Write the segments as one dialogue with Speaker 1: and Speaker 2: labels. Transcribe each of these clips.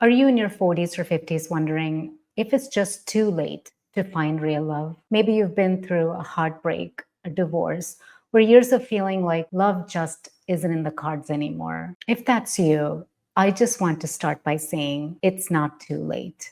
Speaker 1: Are you in your 40s or 50s wondering if it's just too late to find real love? Maybe you've been through a heartbreak, a divorce, or years of feeling like love just isn't in the cards anymore. If that's you, I just want to start by saying it's not too late.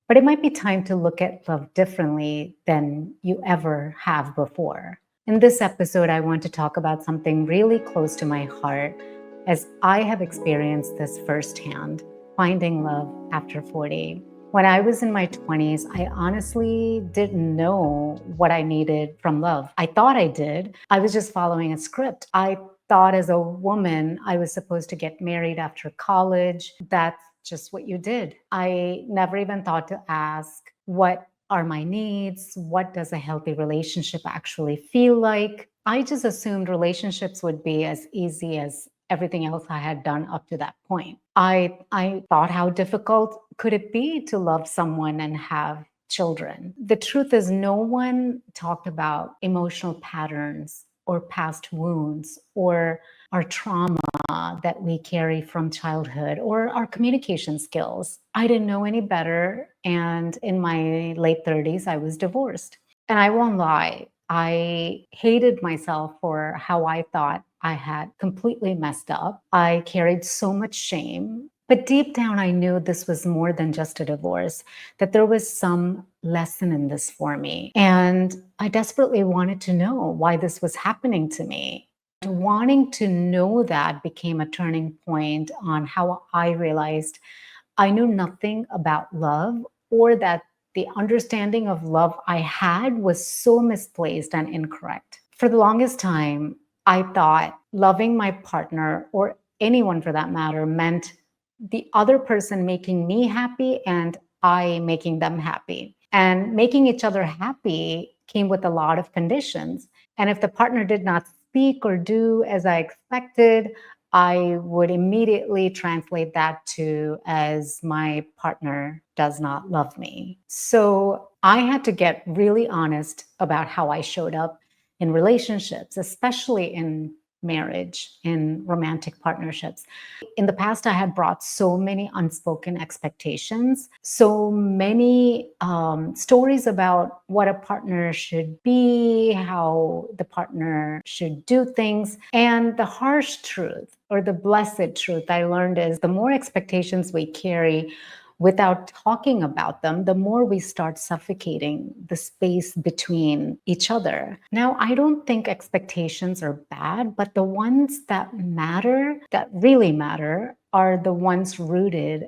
Speaker 1: But it might be time to look at love differently than you ever have before. In this episode, I want to talk about something really close to my heart as I have experienced this firsthand, finding love after 40. When I was in my 20s, I honestly didn't know what I needed from love. I thought I did. I was just following a script. I thought as a woman, I was supposed to get married after college. That's just what you did. I never even thought to ask, what are my needs? What does a healthy relationship actually feel like? I just assumed relationships would be as easy as everything else I had done up to that point. I thought, how difficult could it be to love someone and have children? The truth is, no one talked about emotional patterns or past wounds or our trauma that we carry from childhood or our communication skills. I didn't know any better. And in my late 30s, I was divorced. And I won't lie, I hated myself for how I thought I had completely messed up. I carried so much shame. But deep down, I knew this was more than just a divorce, that there was some lesson in this for me. And I desperately wanted to know why this was happening to me. Wanting to know that became a turning point on how I realized I knew nothing about love, or that the understanding of love I had was so misplaced and incorrect. For the longest time, I thought loving my partner, or anyone for that matter, meant the other person making me happy and I making them happy. And making each other happy came with a lot of conditions. And if the partner did not speak or do as I expected, I would immediately translate that to as my partner does not love me. So I had to get really honest about how I showed up in relationships, especially in marriage, in romantic partnerships. In the past, I had brought so many unspoken expectations, so many stories about what a partner should be, how the partner should do things. And the harsh truth, or the blessed truth I learned, is the more expectations we carry without talking about them, the more we start suffocating the space between each other. Now, I don't think expectations are bad, but the ones that matter, that really matter, are the ones rooted,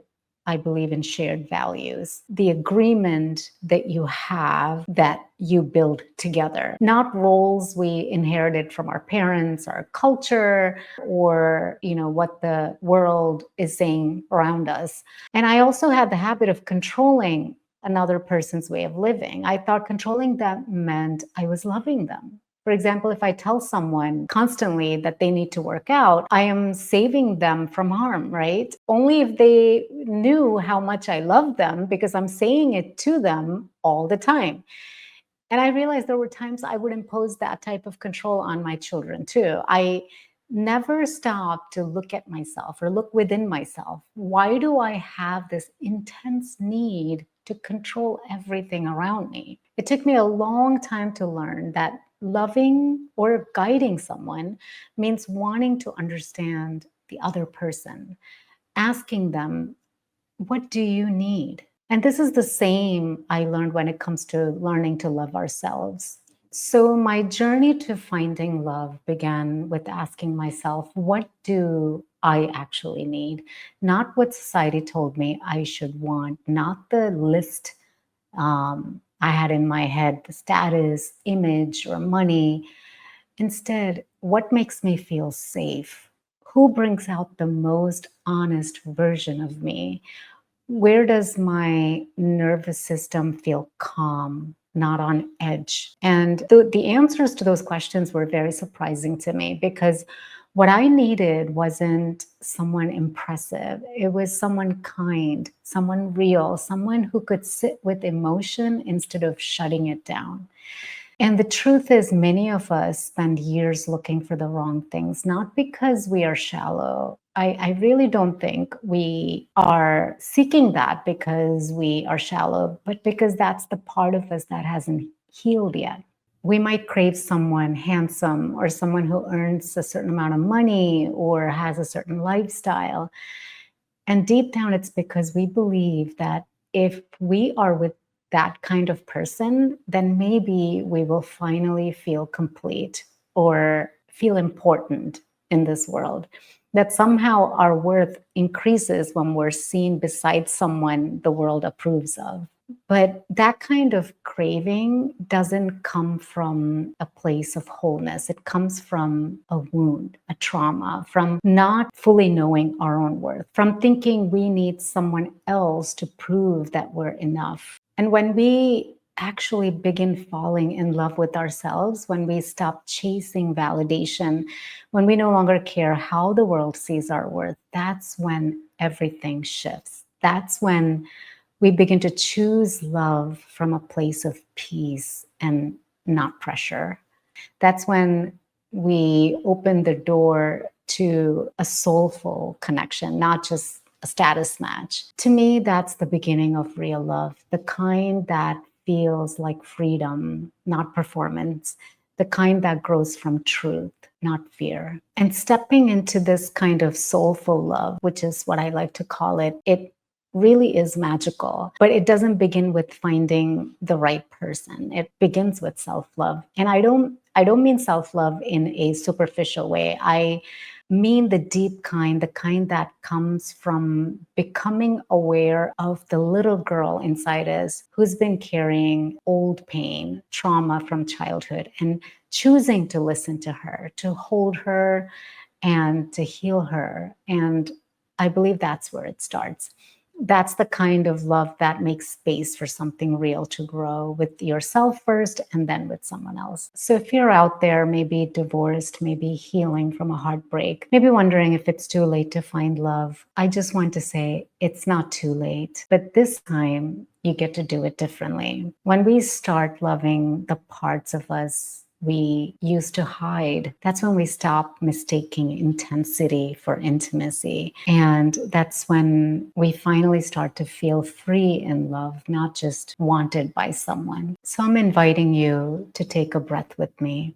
Speaker 1: I believe, in shared values, the agreement that you have that you build together, not roles we inherited from our parents, our culture, or what the world is saying around us. And I also had the habit of controlling another person's way of living. I thought controlling them meant I was loving them. For example, if I tell someone constantly that they need to work out, I am saving them from harm, right? Only if they knew how much I love them, because I'm saying it to them all the time. And I realized there were times I would impose that type of control on my children too. I never stopped to look at myself or look within myself. Why do I have this intense need to control everything around me? It took me a long time to learn that loving or guiding someone means wanting to understand the other person, asking them, what do you need? And this is the same I learned when it comes to learning to love ourselves. So my journey to finding love began with asking myself, what do I actually need? Not what society told me I should want, not the list I had in my head, the status, image, or money. Instead, what makes me feel safe? Who brings out the most honest version of me? Where does my nervous system feel calm, not on edge? And the answers to those questions were very surprising to me, because what I needed wasn't someone impressive. It was someone kind, someone real, someone who could sit with emotion instead of shutting it down. And the truth is, many of us spend years looking for the wrong things, not because we are shallow. I really don't think we are seeking that because we are shallow, but because that's the part of us that hasn't healed yet. We might crave someone handsome or someone who earns a certain amount of money or has a certain lifestyle. And deep down, it's because we believe that if we are with that kind of person, then maybe we will finally feel complete or feel important in this world. That somehow our worth increases when we're seen beside someone the world approves of. But that kind of craving doesn't come from a place of wholeness. It comes from a wound, a trauma, from not fully knowing our own worth, from thinking we need someone else to prove that we're enough. And when we actually begin falling in love with ourselves, when we stop chasing validation, when we no longer care how the world sees our worth, that's when everything shifts. That's when we begin to choose love from a place of peace and not pressure. That's when we open the door to a soulful connection, not just a status match. To me, that's the beginning of real love, the kind that feels like freedom, not performance, the kind that grows from truth, not fear. And stepping into this kind of soulful love, which is what I like to call it, it really is magical, but it doesn't begin with finding the right person. It begins with self-love. And I don't mean self-love in a superficial way. I mean the deep kind, the kind that comes from becoming aware of the little girl inside us who's been carrying old pain, trauma from childhood, and choosing to listen to her, to hold her, and to heal her. And I believe that's where it starts. That's the kind of love that makes space for something real to grow with yourself first and then with someone else. So if you're out there, maybe divorced, maybe healing from a heartbreak, maybe wondering if it's too late to find love, I just want to say it's not too late. But this time, you get to do it differently. When we start loving the parts of us we used to hide, that's when we stop mistaking intensity for intimacy. And that's when we finally start to feel free in love, not just wanted by someone. So I'm inviting you to take a breath with me.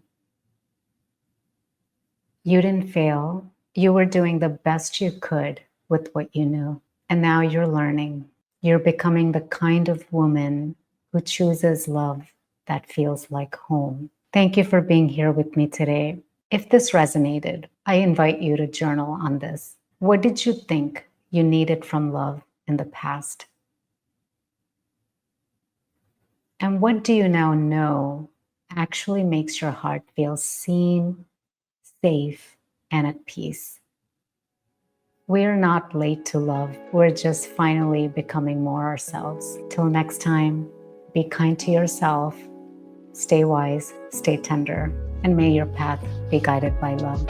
Speaker 1: You didn't fail. You were doing the best you could with what you knew. And now you're learning. You're becoming the kind of woman who chooses love that feels like home. Thank you for being here with me today. If this resonated, I invite you to journal on this. What did you think you needed from love in the past? And what do you now know actually makes your heart feel seen, safe, and at peace? We're not late to love. We're just finally becoming more ourselves. Till next time, be kind to yourself. Stay wise, stay tender, and may your path be guided by love.